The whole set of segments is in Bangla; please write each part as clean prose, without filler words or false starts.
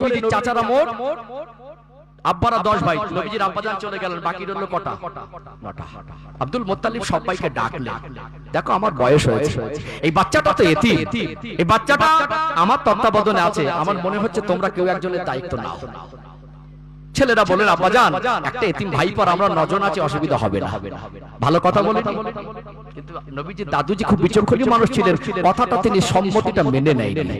নবীজির চাচারা মোট আব্বারা 10 ভাই, নবীজির আব্বাজান চলে গেলেন, বাকি রইল কটা? 9টা। আব্দুল মুত্তালিব সবাইকে ডাকলেন, দেখো আমার বয়স হয়েছে, এই বাচ্চাটা তো এতিম, এই বাচ্চাটা আমার তত্ত্বাবধানে আছে, আমার মনে হচ্ছে তোমরা কেউ একজনের দায়িত্ব নাও। ছেলেরা বলেন, আব্বাজান একটা এতিম ভাই পর আমরা 9 জন আছি, অসুবিধা হবে না। ভালো কথা বলেন, কিন্তু নবীজির দাদুজি খুব বিচক্ষণ মানুষ ছিলেন, কথাটা তিনি সম্মতিটা মেনে নেয়নি।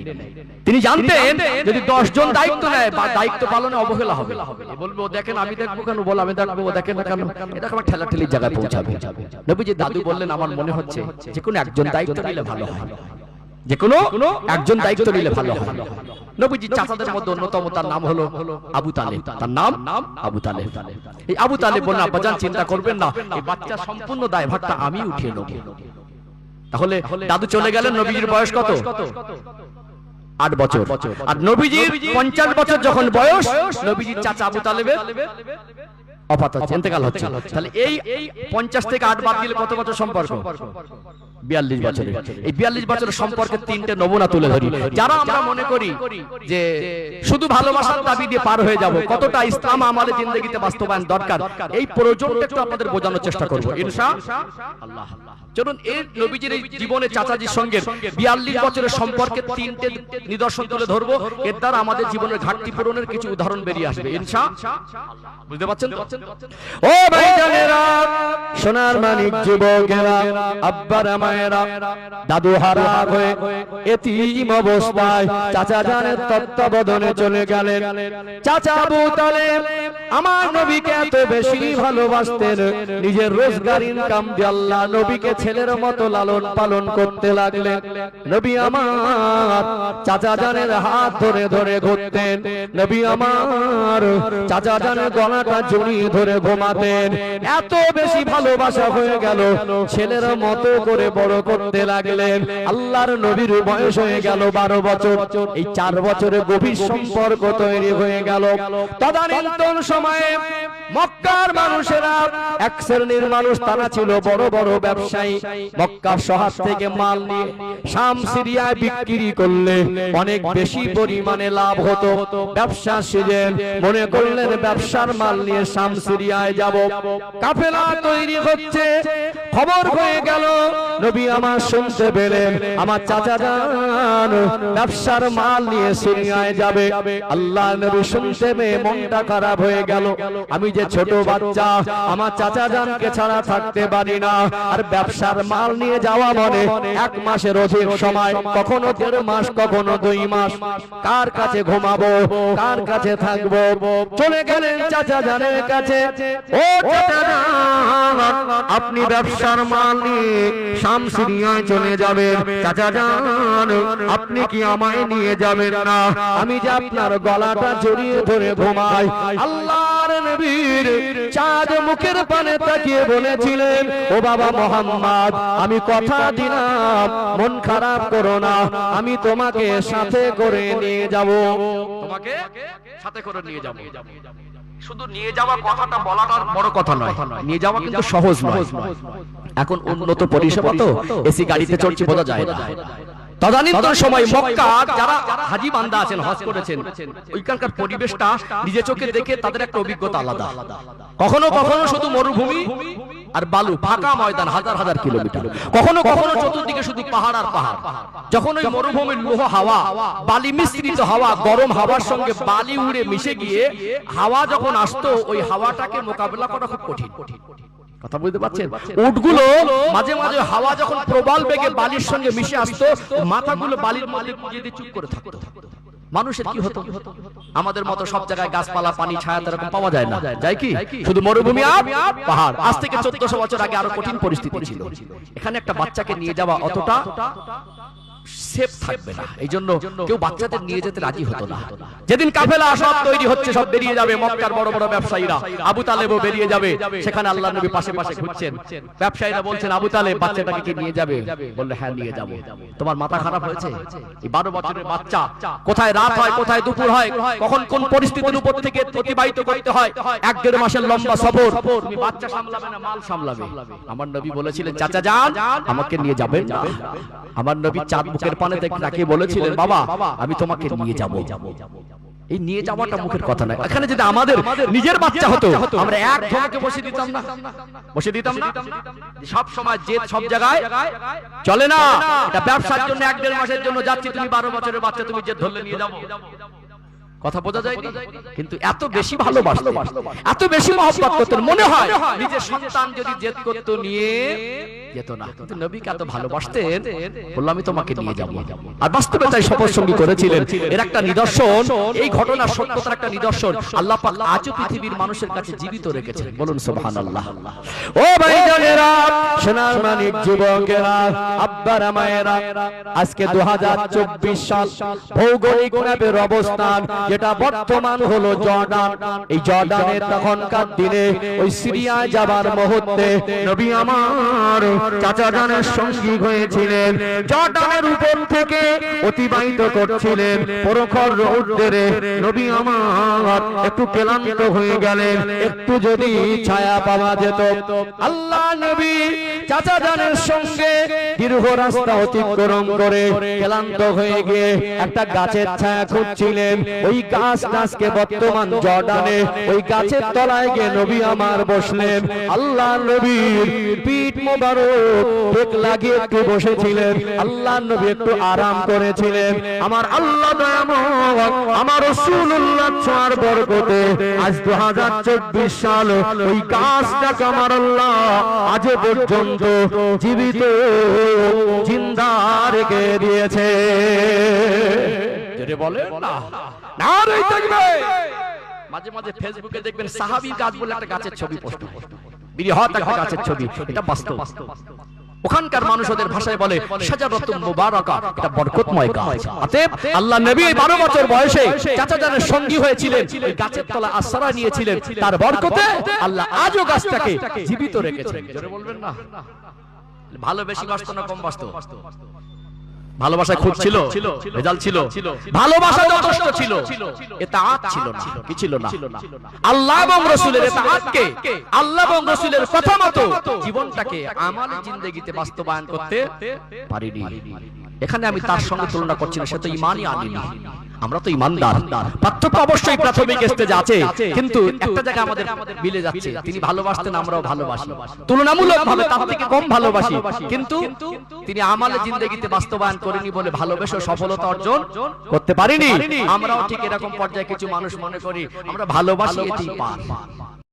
তিনি জানতেন যদি 10 জন দায়িত্ব নেয় বা দায়িত্ব পালনে অবহেলা হবে, বলবো দেখেন আমি দেখবো কেন, বল আমি দেখবো, দেখেন না কেন, এটা আমার ঠেলাঠেলির জায়গায় পৌঁছাবে। নবীজির দাদু বললেন, আমার মনে হচ্ছে যে কোনো একজন দায়িত্ব নিলে ভালো হয়, যে কোনো একজন দায়িত্ব নিলে ভালো হয়। নবীজির চাচাদের মধ্যে অন্যতম, তার নাম হলো আবু তালেব, তার নাম আবু তালেব। এই আবু তালেব বললেন, আব্বাজান চিন্তা করবেন না, এই বাচ্চা সম্পূর্ণ দায়ভারটা আমি উঠিয়ে নেব। তাহলে দাদু চলে গেলেন, নবীজির বয়স কত? 8 বছর। আর নবীজির 50 বছর যখন বয়স, নবীজির চাচা আবু তালেবের অফাত হচ্ছে, ইন্তেকাল হচ্ছে। তাহলে এই 50 থেকে 8 বাদ দিলে কত বছর সম্পর্ক? 42 বছরের। এই 42 বছরের সম্পর্কে 3টে নমুনা তুলে ধরি, যারা আমরা মনে করি যে শুধু ভালোবাসার দাবি দিয়ে পার হয়ে যাব, কতটা ইসলাম আমাদের জিন্দেগিতে বাস্তবায়ন দরকার, এই প্রয়োজনটা একটু আপনাদের বোঝানোর চেষ্টা করব ইনশাআল্লাহ। চলুন এই নবীজির এই জীবনে চাচাজির সঙ্গে 42 বছরের সম্পর্কে 3টে নিদর্শন তুলে ধরবো, এর দ্বারা আমাদের জীবনের ঘাটতি পূরণের কিছু উদাহরণ বেরিয়ে আসবে ইনশাআল্লাহ। বুঝতে পারছেন তো? ও ভাইজানেরা, সোনার মানিক যুবকেরা, আব্বারা মায়েরা, দাদু হারা হয়ে এতিম অবস্থায় চাচা জানের তত্ত্বাবধানে চলে গেলেন। চাচা আবু তালেব আমার নবীকে এত বেশি ভালোবাসতেন, নিজের রোজগার ইনকাম দিয়ে আল্লাহ নবীকে ছেলের মতো লালন পালন করতে লাগলেন। নবী আমার চাচা জানের হাত ধরে ধরে ঘুরতেন, নবী আমার চাচা জানের গলাটা জড়িয়ে ধরে ঘুমাতেন। এত বেশি ভালোবাসা হয়ে গেল, ছেলের মতো করে বড় করতে লাগলেন। আল্লাহর নবীর বয়স হয়ে গেল 12 বছর। এই 4 বছরে গভীর সম্পর্ক তৈরি হয়ে গেল। তদানীন্তন সময়ে মক্কার মানুষেরা এক শ্রেণীর মানুষ, তারা ছিল বড় বড় ব্যবসায়ী। মক্কা শহর থেকে মাল নিয়ে শাম সিরিয়ায় বিক্রি করলে অনেক বেশি পরিমাণে লাভ হতো। ব্যবসা সিজন মনে করলেন ব্যবসার মাল নিয়ে শাম সিরিয়ায় যাব। কাফেলা তৈরি হচ্ছে, খবর হয়ে গেল। নবী আমার শুনতে পেলেন আমার চাচা জান ব্যবসার মাল নিয়ে সিরিয়ায় যাবে। আল্লাহ নবী শুনতে পেয়ে মনটা খারাপ হয়ে গেল। আমি যে ছোট বাচ্চা, আমার চাচা জানকে ছাড়া থাকতে পারি না, আর ব্যবসার মাল নিয়ে যাওয়া মানে 1 মাসের অধিক সময়, কখনো 1.5 মাস, কখনো 2 মাস। কার কাছে ঘুমাবো, কার কাছে থাকবো? চলে গেলেন চাচা জানের কাছে। ও চাচা জান, আপনি ব্যবসার মাল নিয়ে শাম সিরিয়ায় চলে যাবেন, চাচা জান আপনি কি আমায় নিয়ে যাবেন না? আমি যে আপনার গলাটা জড়িয়ে ধরে ঘুমাই। আল্লাহর নবীর চাঁদ মুখের পানে তাকিয়ে বলেছিলেন, ও বাবা মোহাম্মদ, আমি কথা দিলাম, মন খারাপ করো না, আমি তোমাকে সাথে করে নিয়ে যাব। তোমাকে সাথে করে নিয়ে যাব। শুধু নিয়ে যাওয়া কথাটা বলাটা বড় কথা নয়, নিয়ে যাওয়া কিন্তু সহজ নয়। এখন উন্নত পরিষেবা তো, এসি গাড়িতে চড়ছি বোঝা যায় না। তদানীন্তন সময় মক্কা যারা হাজী বান্দা আছেন, হজ করেছেন, ওইখানকার পরিবেশটা নিজে চোখে দেখে তাদের একটা অভিজ্ঞতা আলাদা। কখনো কখনো শুধু মরুভূমি আর বালু, ফাঁকা ময়দান, হাজার হাজার কিলোমিটার। কখনো কখনো চতুর্দিকে শুধু পাহাড় আর পাহাড়। যখন ওই মরুভূমির লোহ হাওয়া, বালি মিশ্রিত হাওয়া, গরম হাওয়ার সঙ্গে বালি উড়ে মিশে গিয়ে হাওয়া যখন আসতো, ওই হাওয়াটাকে মোকাবেলা করা খুব কঠিন। কথা বুঝতে পারছেন? উটগুলো মাঝে মাঝে হাওয়া যখন প্রবল বেগে বালির সঙ্গে মিশে আসতো, মাথাগুলো বালির মধ্যে গুঁজে দিয়ে চুপ করে থাকতো। মানুষের কি হতো? আমাদের মতো সব জায়গায় গাছপালা, পানি, ছায়া এরকম পাওয়া যায় না, যায় কি? শুধু মরুভূমি আর পাহাড়। আজ থেকে 1400 বছর আগে আরো কঠিন পরিস্থিতি ছিল। এখানে একটা বাচ্চাকে নিয়ে যাওয়া অতটা সেফ থাকবে না, এই জন্য কেউ বাচ্চাদের নিয়ে যেতে রাজি হতো না। যেদিন কাফেলা সব তৈরি হচ্ছে, সব বেরিয়ে যাবে, মক্কার বড় বড় ব্যবসায়ীরা, আবু তালেবও বেরিয়ে যাবে, সেখানে আল্লাহর নবী পাশে পাশে ঘুরছেন। ব্যবসায়ীরা বলছেন, আবু তালেব বাচ্চাটাকে কি নিয়ে যাবে? বললে হ্যাঁ নিয়ে যাব। তোমার মাথা খারাপ হয়েছে? এই 12 বছরের বাচ্চা, কোথায় রাত হয়, কোথায় দুপুর হয়, কখন কোন পরিস্থিতির উপর থেকে অতিবাহিত করতে হয়, 1-1.5 মাসের লম্বা সফর, তুমি বাচ্চা সামলাবে না মাল সামলাবে? আমার নবী বলেছিলেন, চাচা যান আমাকে নিয়ে যাবেন না। আমার নবী চাঁদ মুখের পানে তাকিয়ে বলেছিলেন, বাবা আমি তোমাকে নিয়ে যাব। এই নিয়ে যাওয়াটা মুখের কথা নয়। এখানে যদি আমাদের নিজের বাচ্চা হতো আমরা এক ধমকে বসে দিতাম না, বসে দিতাম না। সব সময় জেদ সব জায়গায় চলে না। এটা ব্যবসার জন্য 1-1.5 মাসের জন্য যাচ্ছি, তুমি 12 বছরের বাচ্চা তুমি জেদ ধরলে নিয়ে যাবো, কথা বোঝা যায়। কিন্তু এত বেশি ভালোবাসতো, এত বেশি মহব্বত করতেন, মনে হয় নিজের সন্তান যদি জেদ করতো নিয়ে যেত না। কিন্তু নবীকে এত ভালোবাসতেন, বললাম আমি তোমাকে নিয়ে যাব। আর বাস্তবে তাই শপথ সঙ্গী করেছিলেন। এর একটা নিদর্শন, এই ঘটনার সত্যতার একটা নিদর্শন আল্লাহ পাক আজও পৃথিবীর মানুষের কাছে জীবিত রেখেছেন। বলুন সুবহানাল্লাহ। ও ভাইজানেরা, সোনার মানিক যুবকেরা, আব্বারা মায়েরা, আজকে 2024 সাল, ভৌগোলিক ম্যাপের অবস্থান যেটা বর্তমান হলো জর্ডান। এই জর্ডানে তখনকার দিনে ওই সিরিয়ায় যাবার মুহূর্তে নবী আমার চাচা জানের সঙ্গী হয়েছিলেন। জর্ডানের উপর থেকে অতিবাহিত করছিলেন প্রখর রৌদ্রে। নবী আমার একটু ক্লান্ত হয়ে গেলেন, একটু যদি ছায়া পাওয়া যেত। আল্লাহ নবী চাচা জানের সঙ্গে দীর্ঘ রাস্তা অতিক্রম করে ক্লান্ত হয়ে গিয়ে একটা গাছের ছায়া খুঁজছিলেন। ওই গাছটাকে বর্তমান জর্ডানে ওই গাছের তলায় গিয়ে নবী আমার বসলেন। আল্লাহ নবীর পিঠ মোবারক ঠেক লাগিয়ে একটু বসেছিলেন। আল্লাহ নবী একটু আরাম করেছিলেন। আমার আল্লাহ দয়াময়, আমার রাসূলুল্লাহ ছোঁয়ার বরকতে আজ 2024 সাল ওই গাছটাকে আমার আল্লাহ আজ পর্যন্ত জীবিত জিন্দা রেখে দিয়েছে। যেটা বলে না, নারে তাকবীর। মাঝে মাঝে ফেসবুকে দেখবেন সাহাবী গাছ বলে একটা গাছের ছবি পোস্ট হয়, বৃহৎ একটা গাছের ছবি। এটা বাস্তব। ওখানকার মানুষ ওদের ভাষায় বলে শাজারাতুন মুবারাকা, এটা বরকতময় গাছ। অতএব আল্লাহ নবী 12 বছর বয়সে চাচা জানের সঙ্গী হয়েছিলেন, ওই গাছের তলায় আশ্রয় নিয়েছিলেন। তার বরকতে আল্লাহ আজও গাছটাকে জীবিত রেখেছেন। জোরে বলবেন না। ভালো বেশি বাসতো না কম বাসতো? ভালোবাসা খুব ছিল, রেজাল্ট ছিল, ভালোবাসা যথেষ্ট ছিল, ইতাআত ছিল না। কি ছিল না? আল্লাহ এবং রাসূলের ইতাআতকে, আল্লাহ এবং রাসূলের কথা মতো জীবনটাকে আমালে জিন্দেগিতে বাস্তবায়ন করতে পারিনি। এখানে আমি তার সঙ্গে তুলনা করছি না, সে তো ঈমানই আনেনি। আমরা তো ঈমানদার। পার্থক্য অবশ্যই প্রাথমিক স্টেজে আছে, কিন্তু একটা জায়গা আমাদের মিলে যাচ্ছে। তিনি ভালোবাসতেন, আমরাও ভালোবাসি, তুলনামূলকভাবে তার থেকে কম ভালোবাসি, কিন্তু তিনি আমালে জিন্দেগিতে বাস্তবায়ন করেনি বলে ভালোবেসে সফলতা অর্জন করতে পারিনি। আমরাও ঠিক এরকম পর্যায়ে কিছু মানুষ মনে করি আমরা ভালোবাসি, এটাই পার।